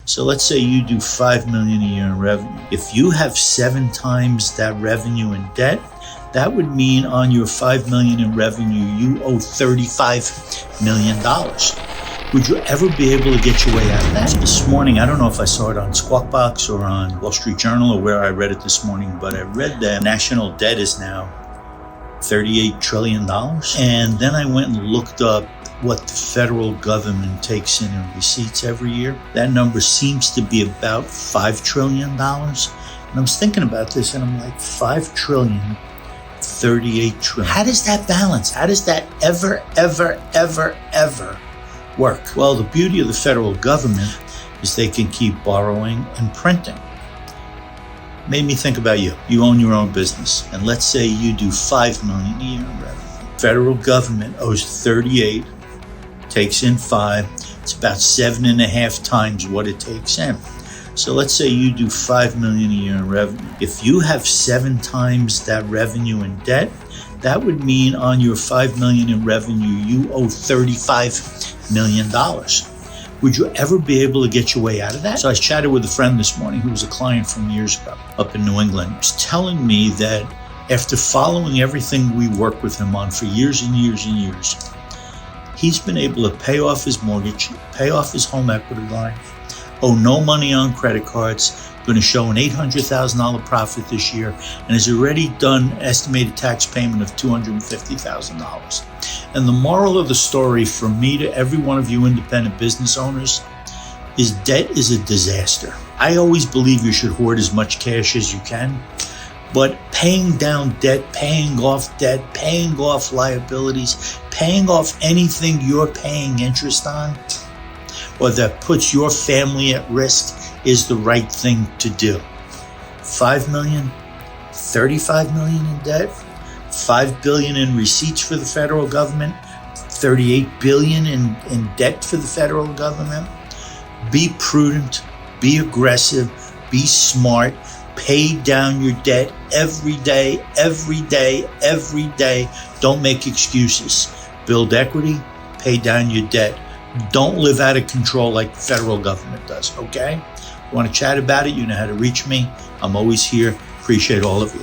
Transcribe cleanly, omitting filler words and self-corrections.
So let's say you do 5 million a year in revenue. If you have 7 times that revenue in debt, that would mean on your 5 million in revenue, you owe $35 million. Would you ever be able to get your way out of that? This morning, I don't know if I saw it on Squawk Box or on Wall Street Journal or where I read it this morning, but I read that national debt is now $38 trillion. And then I went and looked up what the federal government takes in receipts every year. That number seems to be about $5 trillion. And I was thinking about this and I'm like, 5 trillion, 38 trillion. How does that balance? How does that ever work? Well, the beauty of the federal government is they can keep borrowing and printing. Made me think about you. You own your own business. And let's say you do 5 million a year in revenue. Federal government owes 38, takes in 5. It's about 7.5 times what it takes in. So let's say you do 5 million a year in revenue. If you have 7 times that revenue in debt, that would mean on your 5 million in revenue, you owe $35 million. Would you ever be able to get your way out of that? So I chatted with a friend this morning who was a client from years ago up in New England. He was telling me that after following everything we worked with him on for years and years and years, he's been able to pay off his mortgage, pay off his home equity line, owe no money on credit cards, going to show an $800,000 profit this year, and has already done an estimated tax payment of $250,000. And the moral of the story from me to every one of you independent business owners is debt is a disaster. I always believe you should hoard as much cash as you can, but paying down debt, paying off debt, paying off liabilities, paying off anything you're paying interest on, or that puts your family at risk is the right thing to do. 5 million, 35 million in debt, 5 billion in receipts for the federal government, 38 billion in debt for the federal government. Be prudent, be aggressive, be smart, pay down your debt every day, every day, every day. Don't make excuses. Build equity, pay down your debt. Don't live out of control like the federal government does, okay? You want to chat about it, you know how to reach me. I'm always here. Appreciate all of you.